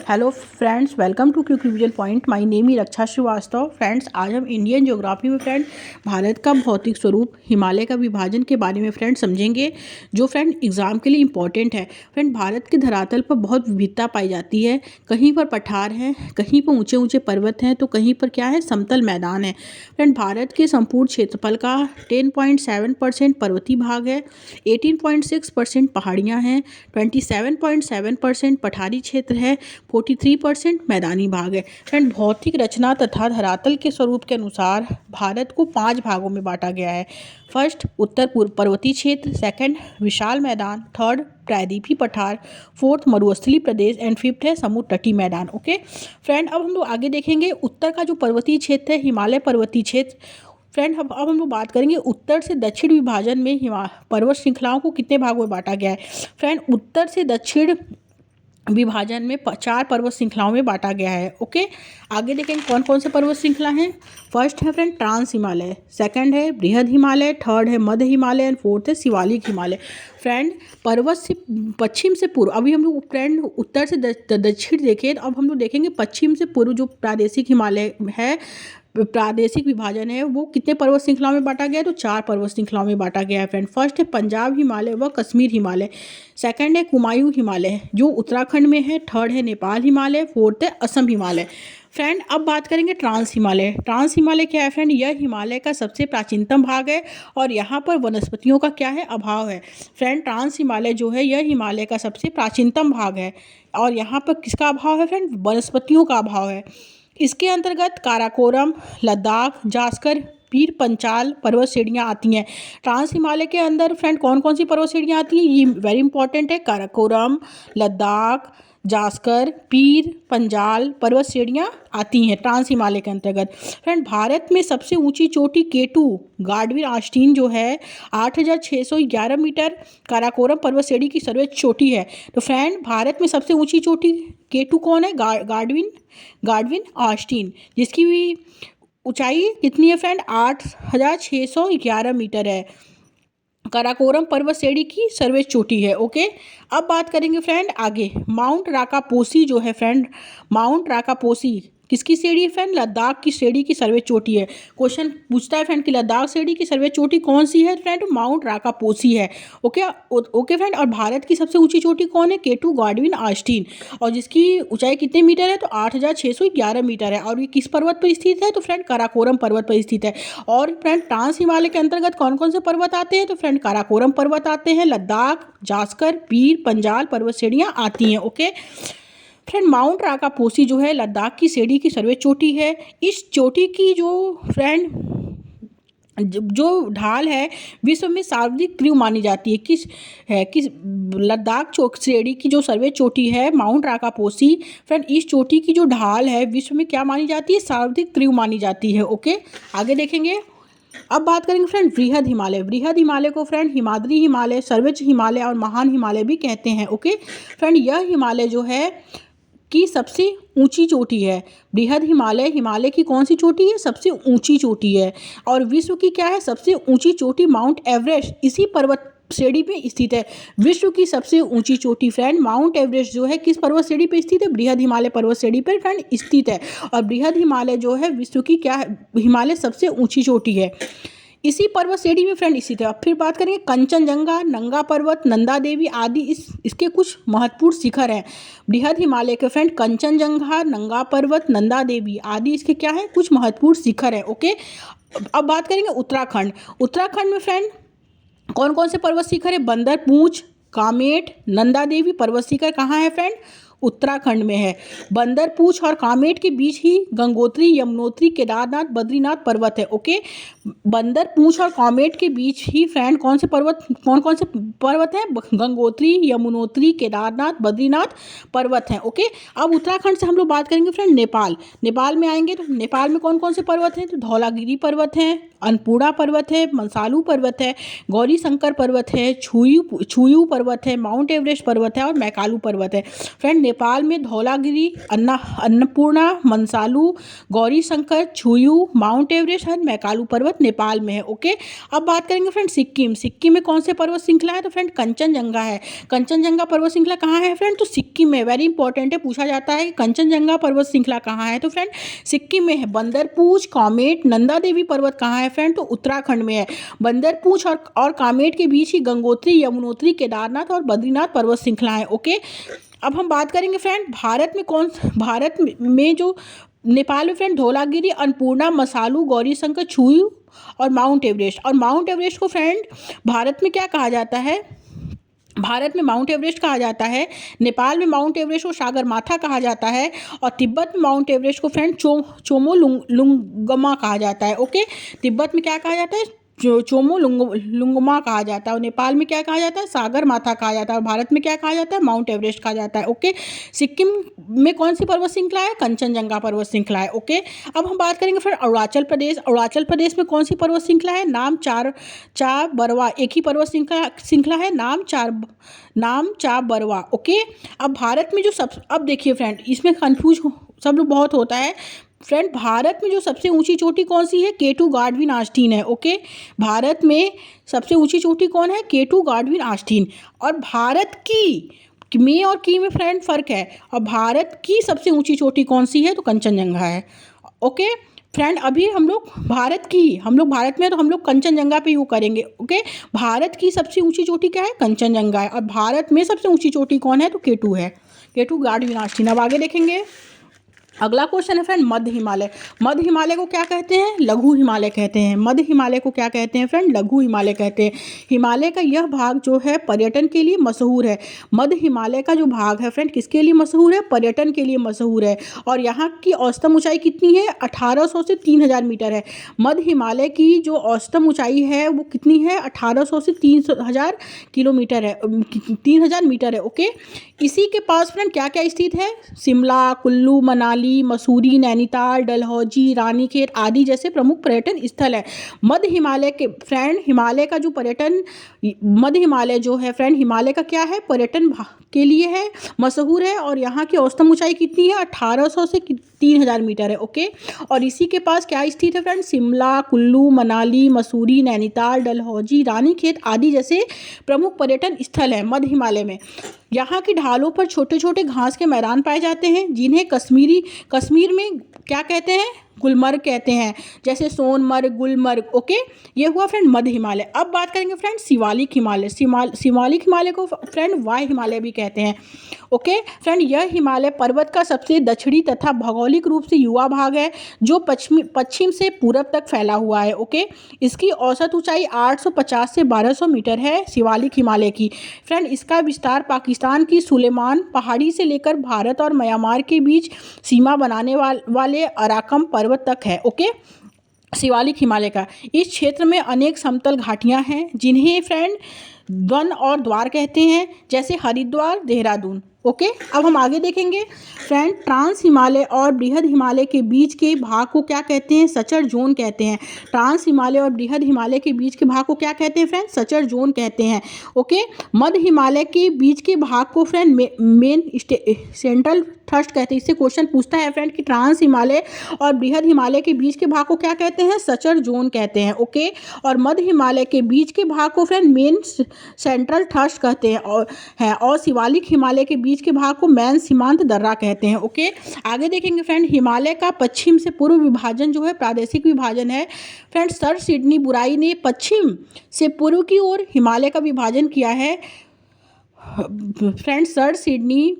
Hello friends, welcome to quick revision point. My name is Raksha Shrivastava. Friends, आज हम Indian geography में भारत का भौतिक स्वरूप, हिमालय का विभाजन के बारे में समझेंगे, जो एग्जाम के लिए इम्पॉर्टेंट है। भारत के धरातल पर बहुत विविधता पाई जाती है। कहीं पर पठार हैं, कहीं पर ऊंचे ऊंचे पर्वत हैं, तो कहीं पर क्या है, समतल मैदान है। भारत के संपूर्ण क्षेत्रफल का 10.7% पर्वतीय भाग है, 18.6% पहाड़ियाँ हैं, 27.7% पठारी क्षेत्र है, 43% मैदानी भाग है। भौतिक रचना तथा धरातल के स्वरूप के अनुसार भारत को 5 भागों में बांटा गया है। फर्स्ट, उत्तर पूर्व पर्वतीय क्षेत्र, सेकंड विशाल मैदान, थर्ड प्रायद्वीपीय पठार, फोर्थ मरुस्थलीय प्रदेश एंड फिफ्थ है समुद्र तटीय मैदान। ओके फ्रेंड, अब हम लोग आगे देखेंगे उत्तर का जो पर्वतीय क्षेत्र है, हिमालय पर्वतीय क्षेत्र। अब हम लोग बात करेंगे उत्तर से दक्षिण विभाजन में पर्वत श्रृंखलाओं को कितने भागों में बांटा गया है। उत्तर से दक्षिण विभाजन में 4 पर्वत श्रृंखलाओं में बांटा गया है। ओके, आगे देखेंगे कौन कौन से पर्वत श्रृंखला हैं। फर्स्ट है ट्रांस हिमालय, सेकंड है बृहद हिमालय, थर्ड है मध्य हिमालय एंड फोर्थ है शिवालिक हिमालय। पर्वत से पश्चिम से पूर्व, अभी हम लोग उत्तर से दक्षिण देखें, तो अब हम लोग देखेंगे पश्चिम से पूर्व जो प्रादेशिक हिमालय है, प्रादेशिक विभाजन है, वो कितने पर्वत श्रृंखलाओं में बांटा गया है, तो 4 पर्वत श्रृंखलाओं में बांटा गया है। फर्स्ट है पंजाब हिमालय व कश्मीर हिमालय, सेकंड है कुमायूं हिमालय जो उत्तराखंड में है, थर्ड है नेपाल हिमालय, फोर्थ है असम हिमालय। अब बात करेंगे ट्रांस हिमालय। ट्रांस हिमालय क्या है यह हिमालय का सबसे प्राचीनतम भाग है और यहाँ पर वनस्पतियों का क्या है, अभाव है। ट्रांस हिमालय जो है यह हिमालय का सबसे प्राचीनतम भाग है और यहाँ पर किसका अभाव है वनस्पतियों का अभाव है। इसके अंतर्गत काराकोरम, लद्दाख, जास्कर, पीर पंचाल पर्वत श्रेणियाँ आती हैं। ट्रांस हिमालय के अंदर कौन कौन सी पर्वत श्रेणियाँ आती हैं, ये वेरी इंपॉर्टेंट है। काराकोरम, लद्दाख, जास्कर, पीर पंजाल पर्वत श्रेणियाँ आती हैं ट्रांस हिमालय के अंतर्गत। भारत में सबसे ऊंची चोटी केटू गार्डविन आस्टीन जो है 8,611 मीटर काराकोरम पर्वत श्रेणी की सर्वोच्च चोटी है। तो भारत में सबसे ऊंची चोटी केटू कौन है, गार्डविन आस्टीन, जिसकी भी ऊंचाई कितनी है 8,611 मीटर है। काराकोरम पर्वत श्रेणी की सर्वोच्च चोटी है। ओके, अब बात करेंगे आगे माउंट राकापोसी जो है माउंट राकापोसी किसकी श्रेणी है लद्दाख की श्रेणी की सर्वोच्च चोटी है। क्वेश्चन पूछता है कि लद्दाख श्रेणी की सर्वोच्च चोटी कौन सी है, माउंट राकापोसी है। ओके और भारत की सबसे ऊंची चोटी कौन है, केटू गार्डविन आस्टीन, और जिसकी ऊंचाई कितने मीटर है, तो 8,611 मीटर है। और ये किस पर्वत पर स्थित है, तो काराकोरम पर्वत पर स्थित है। और ट्रांस हिमालय के अंतर्गत कौन कौन से पर्वत आते हैं, तो काराकोरम पर्वत आते हैं, लद्दाख, जास्कर, पीर पंजाल पर्वत श्रेणियाँ आती हैं। ओके माउंट राकापोसी जो है लद्दाख की श्रेणी की सर्वोच्च चोटी है। इस चोटी की जो ढाल है विश्व में सर्वाधिक तीव्र मानी जाती है। किस लद्दाख श्रेणी की जो सर्वोच्च चोटी है माउंट राकापोसी, इस चोटी की जो ढाल है विश्व में क्या मानी जाती है, सर्वाधिक तीव्र मानी जाती है। ओके, आगे देखेंगे। अब बात करेंगे बृहद हिमालय। बृहद हिमालय को हिमाद्री हिमालय, सर्वोच्च हिमालय और महान हिमालय भी कहते हैं। ओके यह हिमालय जो है की सबसे ऊंची चोटी है। बृहद हिमालय हिमालय की कौन सी चोटी है, सबसे ऊंची चोटी है। और विश्व की क्या है, सबसे ऊंची चोटी माउंट एवरेस्ट इसी पर्वत श्रेणी पे स्थित है। विश्व की सबसे ऊंची चोटी माउंट एवरेस्ट जो है किस पर्वत श्रेणी पे स्थित है, बृहद हिमालय पर्वत श्रेणी पर स्थित है। और बृहद हिमालय जो है विश्व की क्या है, हिमालय सबसे ऊंची चोटी है, इसी पर्वत श्रेणी में स्थित है। फिर बात करेंगे कंचनजंगा, नंगा पर्वत, नंदा देवी आदि इसके कुछ महत्वपूर्ण शिखर हैं। बृहद हिमालय के कंचनजंगा, नंगा पर्वत, नंदा देवी आदि इसके क्या है, कुछ महत्वपूर्ण शिखर हैं। ओके, अब बात करेंगे उत्तराखंड। उत्तराखंड में कौन कौन से पर्वत शिखर है, बंदर पूंछ, कामेट, नंदा देवी पर्वत शिखर कहाँ है उत्तराखंड में है। बंदर पूंछ और कामेट के बीच ही गंगोत्री, यमुनोत्री, केदारनाथ, बद्रीनाथ पर्वत है। ओके, बंदर पूंछ और कामेट के बीच ही कौन कौन से पर्वत हैं, गंगोत्री, यमुनोत्री, केदारनाथ, बद्रीनाथ पर्वत हैं। ओके, अब उत्तराखंड से हम लोग बात करेंगे नेपाल। नेपाल में आएंगे तो नेपाल में कौन कौन से पर्वत हैं, तो धौलागिरी पर्वत हैं, अन्नपूर्णा पर्वत है, मंसालू पर्वत है, गौरी शंकर पर्वत है, छुयू पर्वत है, माउंट एवरेस्ट पर्वत है और मैकालू पर्वत है। फ्रेंड नेपाल में धौलागिरी, अन्नपूर्णा, मंसालू, गौरी शंकर, छुयू, माउंट एवरेस्ट और मैकालू पर्वत नेपाल में है। ओके, अब बात करेंगे फ्रेंड सिक्किम में कौन से पर्वत श्रृंखला है? तो फ्रेंड कंचनजंगा है। कंचनजंगा पर्वत श्रृंखला कहाँ है फ्रेंड? तो सिक्किम में। वेरी इंपॉर्टेंट है, पूछा जाता है कि कंचनजंगा पर्वत श्रृंखला कहाँ है? तो फ्रेंड सिक्किम में है। बंदरपूछ, कामेट, नंदा देवी पर्वत कहाँ है फ्रेंड? तो उत्तराखंड में है। बंदरपूछ और कामेट के बीच ही गंगोत्री, यमुनोत्री, केदारनाथ और बद्रीनाथ पर्वत श्रृंखला है। ओके, अब हम बात करेंगे फ्रेंड भारत में जो नेपाल में फ्रेंड धौलागिरी, अन्नपूर्णा, मसालू, गौरी शंकर, छुयू और माउंट एवरेस्ट को फ्रेंड भारत में क्या कहा जाता है? भारत में माउंट एवरेस्ट कहा जाता है। नेपाल में माउंट एवरेस्ट को सागरमाथा कहा जाता है और तिब्बत में माउंट एवरेस्ट को फ्रेंड चोमोलुंगमा कहा जाता है। ओके, तिब्बत में क्या कहा जाता है? चोमोलुंगमा कहा जाता है और नेपाल में क्या कहा जाता है? सागरमाथा कहा जाता है और भारत में क्या कहा जाता है? माउंट एवरेस्ट कहा जाता है। ओके, सिक्किम में कौन सी पर्वत श्रृंखला है? कंचनजंगा पर्वत श्रृंखला है। ओके, अब हम बात करेंगे फिर अरुणाचल प्रदेश में कौन सी पर्वत श्रृंखला है? नाम चार बरवा, एक ही पर्वत श्रृंखला है, नाम चा बरवा। ओके, अब भारत में अब देखिए फ्रेंड, इसमें कंफ्यूज सब लोग बहुत होता है फ्रेंड। भारत में जो सबसे ऊंची चोटी कौन सी है? केटू गाडविन आस्टीन है। ओके, भारत में सबसे ऊंची चोटी कौन है? केटू गाडविन आस्टीन। और भारत की में फ्रेंड फर्क है। और भारत की सबसे ऊंची चोटी कौन सी है? तो कंचनजंगा है। ओके फ्रेंड, अभी हम लोग भारत में तो हम लोग कंचनजंगा पे यू करेंगे। ओके, भारत की सबसे ऊंची चोटी क्या है? कंचनजंगा है। और भारत में सबसे ऊंची चोटी कौन है? तो केटू है, केटू गाडविन आस्टीन। अब आगे देखेंगे, अगला क्वेश्चन है फ्रेंड मध्य हिमालय को क्या कहते हैं? लघु हिमालय कहते हैं। मध्य हिमालय को क्या कहते हैं फ्रेंड? लघु हिमालय कहते हैं। हिमालय का यह भाग जो है पर्यटन के लिए मशहूर है। मध्य हिमालय का जो भाग है फ्रेंड किसके लिए मशहूर है? पर्यटन के लिए मशहूर है। और यहाँ की औसतम ऊंचाई कितनी है? 1800 से 3000 मीटर है। मध्य हिमालय की जो औसतम ऊंचाई है वो कितनी है? 1800 से 3000 किलोमीटर है, 3000 मीटर है। ओके, इसी के पास फ्रेंड क्या क्या स्थित है? शिमला, कुल्लू, मनाली, मसूरी, नैनीताल, डलहौजी, रानीखेत आदि जैसे प्रमुख पर्यटन स्थल है। मध्य हिमालय के फ्रेंड हिमालय का जो पर्यटन मध्य हिमालय जो है फ्रेंड हिमालय का क्या है? पर्यटन के लिए है, मशहूर है। और यहाँ की औसतम ऊंचाई कितनी है? 1800 से 3000 मीटर है। ओके, और इसी के पास क्या स्थित है फ्रेंड? शिमला, कुल्लू, मनाली, मसूरी, नैनीताल, डलहौजी, रानीखेत आदि जैसे प्रमुख पर्यटन स्थल है मध्य हिमालय में। यहाँ की ढालों पर छोटे छोटे घास के मैदान पाए जाते हैं जिन्हें कश्मीर में क्या कहते हैं? गुलमर्ग कहते हैं, जैसे सोनमर्ग, गुलमर्ग। ओके, ये हुआ फ्रेंड मध्य हिमालय। अब बात करेंगे फ्रेंड शिवालिक हिमालय को फ्रेंड वाय हिमालय भी कहते हैं। ओके फ्रेंड, यह हिमालय पर्वत का सबसे दक्षिणी तथा भौगोलिक रूप से युवा भाग है जो पश्चिम से पूरब तक फैला हुआ है। ओके, इसकी औसत ऊंचाई 850 से 1200 मीटर है शिवालिक हिमालय की। फ्रेंड, इसका विस्तार पाकिस्तान की सुलेमान पहाड़ी से लेकर भारत और म्यांमार के बीच सीमा बनाने वाले अराकम पर्वत तक है। ओके, शिवालिक हिमालय का इस क्षेत्र में अनेक समतल घाटियां हैं जिन्हें फ्रेंड वन और द्वार कहते हैं, जैसे हरिद्वार, देहरादून। ओके, अब हम आगे देखेंगे फ्रेंड ट्रांस हिमालय और बृहद हिमालय के बीच के भाग को क्या कहते हैं? सचर जोन कहते हैं। ट्रांस हिमालय और बृहद हिमालय के बीच के भाग को क्या कहते हैं फ्रेंड? सचर जोन कहते हैं। ओके, मध्य हिमालय के बीच के भाग को फ्रेंड मेन सेंट्रल थ्रस्ट कहते हैं। इससे क्वेश्चन पूछता है फ्रेंड कि ट्रांस हिमालय और बृहद हिमालय के बीच के भाग को क्या कहते हैं? सचर जोन कहते हैं। ओके, और मध्य हिमालय के बीच के भाग को फ्रेंड मेन सेंट्रल थ्रस्ट कहते हैं और शिवालिक हिमालय के बीच के भाग को मैन सीमांत दर्रा कहते हैं। ओके, आगे देखेंगे फ्रेंड हिमालय का पश्चिम से पूर्व विभाजन जो है प्रादेशिक विभाजन है। फ्रेंड, सर सिडनी बुराई ने पश्चिम से पूर्व की ओर हिमालय का विभाजन किया है। फ्रेंड, सर सिडनी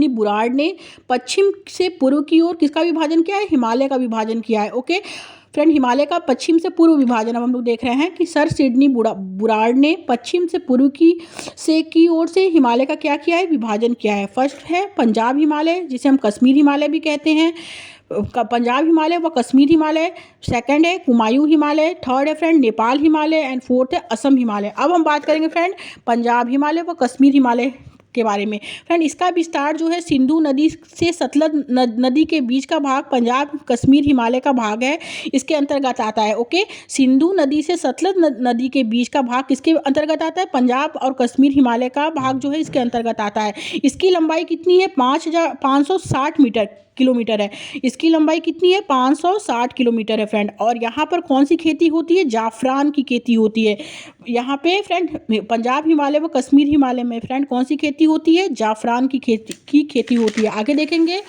बुराड़ ने पश्चिम से पूर्व की ओर किसका विभाजन किया है? हिमालय का विभाजन किया है। ओके फ्रेंड, हिमालय का पश्चिम से पूर्व विभाजन अब हम लोग देख रहे हैं कि सर सिडनी बुराड़ ने पश्चिम से पूर्व की ओर से हिमालय का क्या किया है? विभाजन किया है। फर्स्ट है पंजाब हिमालय, जिसे हम कश्मीर हिमालय भी कहते हैं, पंजाब हिमालय व कश्मीर हिमालय। सेकंड है कुमायूं हिमालय। थर्ड है friend Nepal Himalaya and fourth है असम हिमालय। अब हम बात करेंगे फ्रेंड पंजाब हिमालय व कश्मीर हिमालय के बारे में फ्रेंड। इसका विस्तार जो है सिंधु नदी से सतलज नदी के बीच का भाग पंजाब कश्मीर हिमालय का भाग है, इसके अंतर्गत आता है। ओके, सिंधु नदी से सतलज नदी के बीच का भाग किसके अंतर्गत आता है? पंजाब और कश्मीर हिमालय का भाग जो है इसके अंतर्गत आता है। इसकी लंबाई कितनी है? 5,560 किलोमीटर है। इसकी लंबाई कितनी है? 560 किलोमीटर है फ्रेंड। और यहाँ पर कौन सी खेती होती है? जाफरान की खेती होती है। यहाँ पे फ्रेंड पंजाब हिमालय व कश्मीर हिमालय में फ्रेंड कौन सी खेती होती है? जाफरान की खेती होती है। आगे देखेंगे।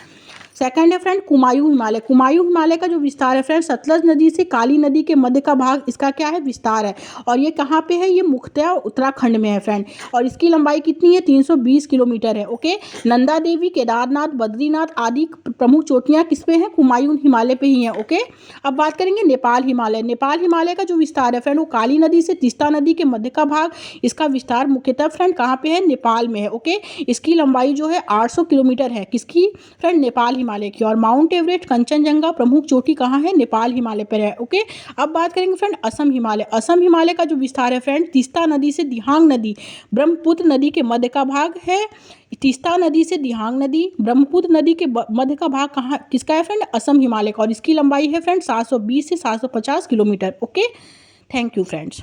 सेकंड है फ्रेंड कुमायूं हिमालय। कुमायूं हिमालय का जो विस्तार है फ्रेंड सतलज नदी से काली नदी के मध्य का भाग इसका क्या है? विस्तार है। और ये कहाँ पे है? ये मुख्यतः उत्तराखंड में है फ्रेंड। और इसकी लंबाई कितनी है? 320 किलोमीटर है। ओके, नंदा देवी, केदारनाथ, बद्रीनाथ आदि प्रमुख चोटियाँ किस पे हैं? कुमायूं हिमालय पे ही हैं। ओके, अब बात करेंगे नेपाल हिमालय। नेपाल हिमालय का जो विस्तार है फ्रेंड वो काली नदी से तीस्ता नदी के मध्य का भाग, इसका विस्तार मुख्यतः फ्रेंड कहाँ पे है? नेपाल में है। ओके, इसकी लंबाई जो है 800 किलोमीटर है। किसकी? फ्रेंड नेपाल हिमालय की। और माउंट एवरेस्ट, कंचनजंगा प्रमुख चोटी कहाँ है? नेपाल हिमालय पर है। ओके, अब बात करेंगे फ्रेंड असम हिमालय। असम हिमालय का जो विस्तार है फ्रेंड तीस्ता नदी से दिहांग नदी ब्रह्मपुत्र नदी के मध्य का भाग है। तीस्ता नदी से दिहांग नदी ब्रह्मपुत्र नदी के मध्य का भाग कहाँ किसका है फ्रेंड? असम हिमालय का। और इसकी लंबाई है फ्रेंड 720 से 750 kilometre. Okay, thank you friends.